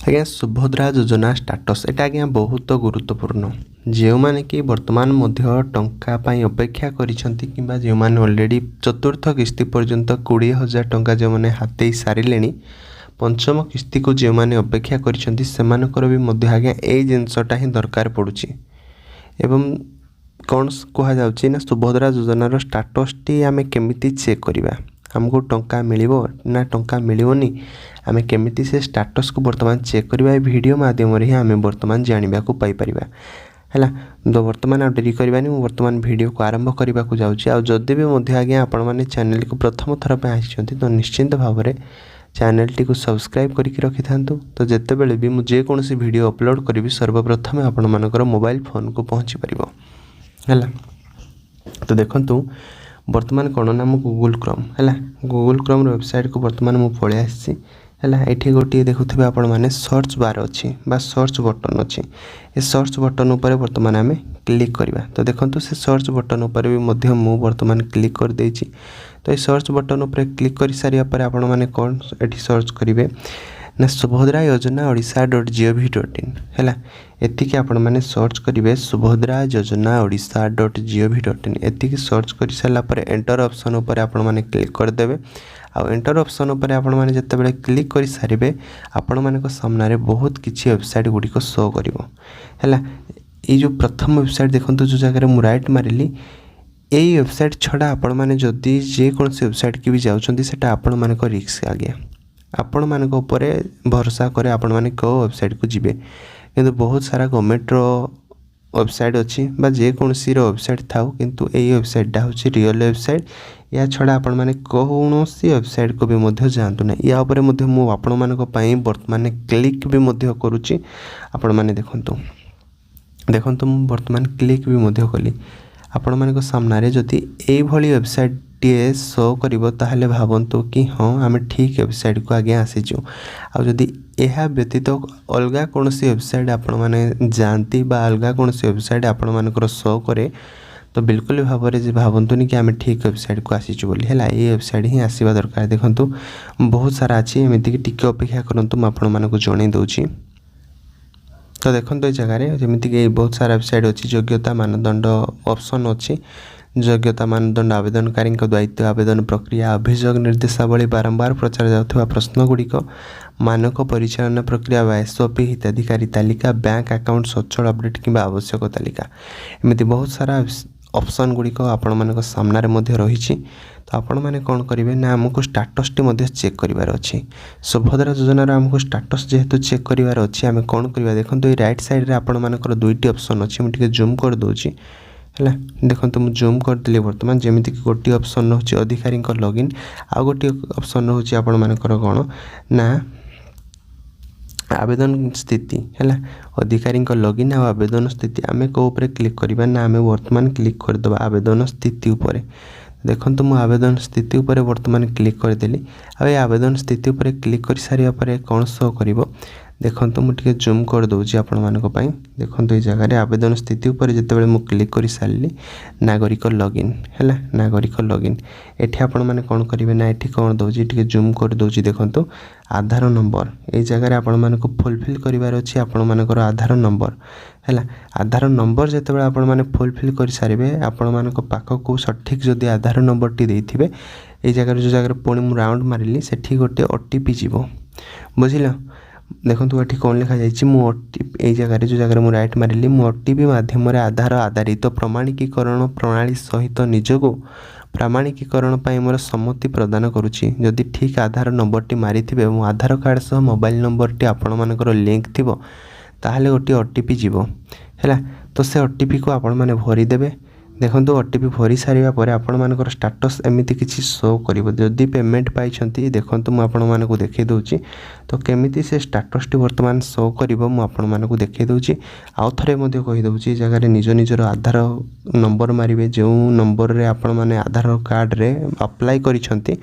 आज्ञा सुभद्रा योजना स्टाटस एटा आज्ञा बहुत गुरुत्वपूर्ण जो मैंने कि वर्तमान टंका अपेक्षा करिसेंती किंबा जो मैंने ऑलरेडी चतुर्थ किस्ती पर्यंत 20,000 टंका जो मैंने हाथई सारे पंचम किस्ती को जो मैंने अपेक्षा करिसेंती सेमानकर भी मध्य आज्ञा ए जिनसटा ही दरकार पड़ुची एवं कौन कह जाउची ना सुभद्रा योजनार स्टाटस टी आमे केमिति चेक करबा हमको टंका मिलिबो ना टंका मिलिबोनी आमे केमिति से स्टाटस को वर्तमान चेक करबा ए वीडियो माध्यम रे आमे वर्तमान जानिबा को पाई परिबा हैला तो वर्तमान आ डेरी करबानी मु वर्तमान वीडियो को आरंभ करबा को जाउची आ जदि भी मध्य आज्ञा आपण माने चैनल को प्रथम थर पे आछिसंती तो निश्चिंत भाव रे चैनल टी को सब्सक्राइब करके रखि थांतु तो जते बेले भी मु जे कोनसी वीडियो अपलोड करबी सर्वप्रथम आपण मानकर मोबाइल फोन को पहुंची परिबो हैला तो देखंतु वर्तमान कौन नाम गूगल क्रोम है गूगल क्रोम वेबसाइट को वर्तमान मुझे पलि आसी ये गोटे देखुवे आपण मैंने सर्च बार अच्छी सर्च बटन अच्छी ये सर्च बटन उपर वर्तमान आम क्लिक करवा तो देखो से सर्च बटन उपर भी मु वर्तमान क्लिक कर देछि तो ये सर्च बटन उपर क्लिक कर सारे आपण मैंने कौन ये सर्च करेंगे ना सुभद्रा योजना ओडिशा.gov.in है एतिकी आपण मैंने सर्च करेंगे सुभद्रा योजना ओडिशा.gov.in एतिकी सर्च कर सारा पर एंटर ऑप्शन उपर आपण मैंने क्लिक करदेवे आ एंटर ऑप्शन उपर आपण मैंने जिते बड़े क्लिक कर सारे आपण मान सामने बहुत किसी वेबसाइट गुड़िक शो कर ये जो प्रथम वेबसाइट देखो जो जगह मुझे राइट मारिली यही वेबसाइट छड़ा आपण मैंने जदि जेकोसी वेबसाइट की भी जाऊँच से आपण मान रिस्क आज्ञा आपण मान भरोसा करे आपण माने को वेबसाइट को जिबे किंतु बहुत सारा गवर्नमेंट वेबसाइट अच्छी जेकोसी वेबसाइट थाउ किंतु यही वेबसाइटा हूँ रियल वेबसाइट या छड़ा आपण माने कौनसी वेबसाइट को भी मध्य जातु ना या उपरे मध्य मु आपण मानक पई वर्तमान क्लिक भी मध्य करूची आपण माने देखंतु मु वर्तमान क्लिक भी मध्य कली आपण मानक सामने जदि एई भली वेबसाइट टीए शो करिवो ताहले भावंतु कि हाँ आम ठीक वेबसाइट को आगे आसीचु आ जदि यह व्यतीत अलगा कौन वेबसाइट आपण माने जानती बा अलगा कौन वेबसाइट आपण मानकर शो करे तो बिल्कुल भाव में भावंतुनि कि आम ठीक वेबसाइट को आसीचु बोली है ये वेबसाइट ही आसवा दरकार देखंतु बहुत सारा अच्छी एमती टिके अपेक्षा करंतु मु आपण मानक जणै दउची तो देखो ये जगह जमीक बहुत सारा वेबसाइट अच्छी योग्यता मानदंड ऑप्शन अच्छी योग्यता मानदंड आवेदनकारी दायित्व आवेदन प्रक्रिया अभियोग निर्देशावली बारंबार प्रचार जाउथबा प्रश्नगुड़िक मानक परिचालन प्रक्रिया एसओपी हिताधिकारी तालिका बैंक अकाउंट सचल अपडेट कि आवश्यक तालिका एमती बहुत सारा ऑप्शन गुड़िक आपण मान सामने रही तो आपण मैंने कौन करेंगे ना आमको स्टाटस टी चेक करार अच्छी सुभद्रा योजनार आमको स्टाटस जेहेतु चेक करार अच्छी आम कौन करवा देखो ये राइट साइड रे आपण मानकर दुईटी ऑप्शन अच्छी मुझे जूम कर दूची है देखो मुझे जूम करदेली बर्तमान जमीक गोटे ऑप्शन रोचे अधिकारी लॉगिन आ गोटे ऑप्शन रोचे आपण मानकर कौन ना आवेदन स्थिति है अधिकारी लॉगिन आ आवेदन स्थिति आम कौ क्लिक करवा ना आम वर्तमान क्लिक करदे आवेदन स्थिति उपर देखो मुझे आवेदन स्थिति उपर वर्तमान क्लिक करदेली आ आवेदन स्थिति उपर क्लिक कर सारे कौन शो कर देखो मुझे जूम कर दूसरी आपण मानक देखो ये जगह आवेदन स्थिति उपर जितेबाला मुझे क्लिक कर सारे नागरिक लॉगिन है नागरिक लॉगिन एठी आपण माने कौन करेंगे ना ये कौन दूसरी टे जूम कर दूसरी देखो आधार नंबर ये जगह आपण मानक फुलफिल करार अच्छी आपण मानकर आधार नंबर है आधार नंबर जितेबाला आपण माने फुलफिल कर सारे आपण मानक पाखक सठिक जदि आधार नंबर टी देथिबे ये जगह जो जगह पुणी मु राउंड मारिली सेठी गोटे ओटीपी जीवो बुझिल देखो ये कौन लिखा जाए जगह जो जगह मुझे राइट मारिली मु ओटीपी माध्यम आधार आधारित प्रमाणिकीकरण प्रणाली सहित निजको प्रमाणिकीकरण मोर सम्मति प्रदान करुच्ची जदि ठीक आधार नंबर टी मारी मो आधार कार्ड सह मोबाइल नंबर टी आपण मानकर लिंक थी ताहले गोटे ओटीपी जीव है तो से ओटीपी को आपण मैंने भरीदेवे देखो ओटीपी भरी सारा पर आपण मानकर स्टाटस एमती किसी शो कर जदि पेमेंट पाई देखो मुझे देखे दूची तो केमिति से स्टाटस टी वर्तमान शो कर मुझे देखे दूची आउ थे कहीदे जगह निज निजर आधार नंबर मारे जो नंबर रे आपण मैंने आधार कार्ड रे अप्लाई करिसेंती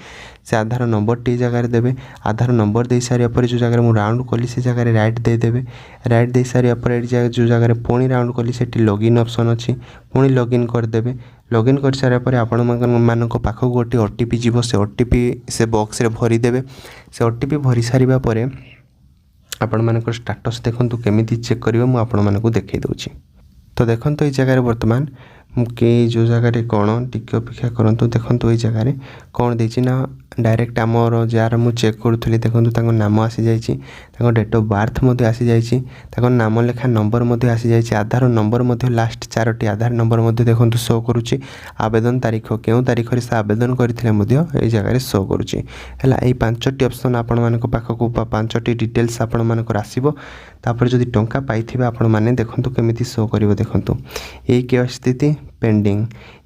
से आधार नंबर टी जगह देवे आधार नंबर दे सारे पर जो जगह मुझे राउंड कली से जगह राइट देदेवे राइट दे सारे पर जो जगह पुणी राउंड कली से लॉगिन ऑप्शन अच्छी पुणी लॉगिन करदेवे लॉगिन कर सारे पर आपण मानक पाखक गोटे ओटीपी जीव से ओटीपी से बॉक्स रे भरी देवे से ओटीपी भरी सारिबा परे ଆପଣମାନଙ୍କର ଷ୍ଟାଟସ୍ ଦେଖନ୍ତୁ କେମିତି ଚେକ୍ କରିବେ ମୁଁ ଆପଣମାନଙ୍କୁ ଦେଖାଇ ଦେଉଛି। ତ ଦେଖନ୍ତୁ ଏଇ ଜାଗାରେ ବର୍ତ୍ତମାନ ମୁଁ କି ଯେଉଁ ଜାଗାରେ କ'ଣ ଟିକେ ଅପେକ୍ଷା କରନ୍ତୁ। ଦେଖନ୍ତୁ ଏଇ ଜାଗାରେ କ'ଣ ଦେଇଛି ନା ଡାଇରେକ୍ଟ ଆମର ଯାହାର ମୁଁ ଚେକ୍ କରୁଥିଲି ଦେଖନ୍ତୁ ତାଙ୍କ ନାମ ଆସିଯାଇଛି, ତାଙ୍କ ଡେଟ୍ ଅଫ୍ ବାର୍ଥ ମଧ୍ୟ ଆସିଯାଇଛି, ତାଙ୍କ ନାମ ଲେଖା ନମ୍ବର ମଧ୍ୟ ଆସିଯାଇଛି, ଆଧାର ନମ୍ବର ମଧ୍ୟ ଲାଷ୍ଟ 4ଟି ଆଧାର ନମ୍ବର ମଧ୍ୟ ଦେଖନ୍ତୁ ଶୋ କରୁଛି। ଆବେଦନ ତାରିଖ କେଉଁ ତାରିଖରେ ସେ ଆବେଦନ କରିଥିଲେ ମଧ୍ୟ ଏଇ ଜାଗାରେ ଶୋ କରୁଛି ହେଲା। ଏଇ 5ଟି ଅପସନ୍ ଆପଣମାନଙ୍କ ପାଖକୁ ବା 5ଟି ଡିଟେଲ୍ସ ଆପଣମାନଙ୍କର ଆସିବ। ତାପରେ ଯଦି ଟଙ୍କା ପାଇଥିବେ ଆପଣମାନେ ଦେଖନ୍ତୁ କେମିତି ଶୋ କରିବ। ଦେଖନ୍ତୁ ଏଇ କେୱାଇସି ସ୍ଥିତି ପେଣ୍ଡିଂ,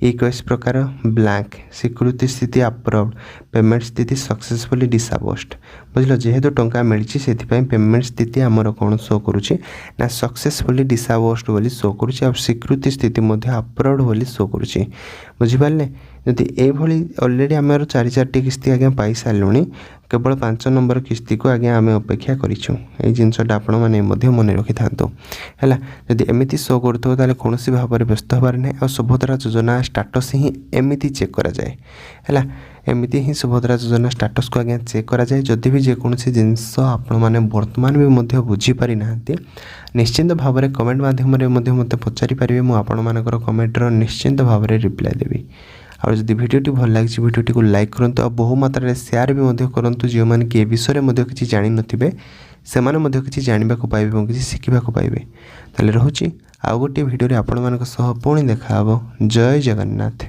ଇ କେୱାଇସି ପ୍ରକାର ବ୍ଲାଙ୍କ, ସ୍ୱୀକୃତି ସ୍ଥିତି ଆପ୍ରୁଭ୍ଡ, ପେମେଣ୍ଟ ସ୍ଥିତି ସକ୍ସେସଫୁଲି ଡିସାବସ୍ଡ। ବୁଝିଲ, ଯେହେତୁ ଟଙ୍କା ମିଳିଛି ସେଥିପାଇଁ ପେମେଣ୍ଟ ସ୍ଥିତି ଆମର କ'ଣ ଶୋ କରୁଛି ନା ସକ୍ସେସଫୁଲି ଡିସାବସ୍ଡ ବୋଲି ଶୋ କରୁଛି, ଆଉ ସ୍ୱୀକୃତି ସ୍ଥିତି ମଧ୍ୟ ଆପ୍ରୁଭ୍ଡ ବୋଲି ଶୋ କରୁଛି। ବୁଝିପାରିଲେ, ଯଦି ଏଇଭଳି ଅଲରେଡ଼ି ଆମର 4ଟି କିସ୍ତି ଆଜ୍ଞା ପାଇସାରିଲୁଣି, କେବଳ 5 ନମ୍ବର କିସ୍ତିକୁ ଆଜ୍ଞା ଆମେ ଅପେକ୍ଷା କରିଛୁ। ଏଇ ଜିନିଷଟା ଆପଣମାନେ ମଧ୍ୟ ମନେ ରଖିଥାନ୍ତୁ ହେଲା। ଯଦି ଏମିତି ଶୋ କରୁଥିବ ତାହେଲେ କୌଣସି ଭାବରେ ବ୍ୟସ୍ତ ହେବାର ନାହିଁ। ଆଉ ସୁଭଦ୍ରା ଯୋଜନା ଷ୍ଟାଟସ୍ ହିଁ ଏମିତି ଚେକ୍ କରାଯାଏ ହେଲା। ଏମିତି ହିଁ ସୁଭଦ୍ରା ଯୋଜନା ଷ୍ଟାଟସ୍କୁ ଆଜ୍ଞା ଚେକ୍ କରାଯାଏ। ଯଦି ବି ଯେକୌଣସି ଜିନିଷ ଆପଣମାନେ ବର୍ତ୍ତମାନ ବି ମଧ୍ୟ ବୁଝିପାରିନାହାନ୍ତି ନିଶ୍ଚିନ୍ତ ଭାବରେ କମେଣ୍ଟ ମାଧ୍ୟମରେ ମଧ୍ୟ ମୋତେ ପଚାରିପାରିବେ। ମୁଁ ଆପଣମାନଙ୍କର କମେଣ୍ଟର ନିଶ୍ଚିନ୍ତ ଭାବରେ ରିପ୍ଲାଏ ଦେବି। ଆଉ ଯଦି ଭିଡ଼ିଓଟି ଭଲ ଲାଗିଛି ଭିଡ଼ିଓଟିକୁ ଲାଇକ୍ କରନ୍ତୁ, ଆଉ ବହୁ ମାତ୍ରାରେ ସେୟାର ବି ମଧ୍ୟ କରନ୍ତୁ। ଯେଉଁମାନେ କି ଏ ବିଷୟରେ ମଧ୍ୟ କିଛି ଜାଣିନଥିବେ ସେମାନେ ମଧ୍ୟ କିଛି ଜାଣିବାକୁ ପାଇବେ ଏବଂ କିଛି ଶିଖିବାକୁ ପାଇବେ। ତାହେଲେ ରହୁଛି, ଆଉ ଗୋଟିଏ ଭିଡ଼ିଓରେ ଆପଣମାନଙ୍କ ସହ ପୁଣି ଦେଖା ହେବ। ଜୟ ଜଗନ୍ନାଥ।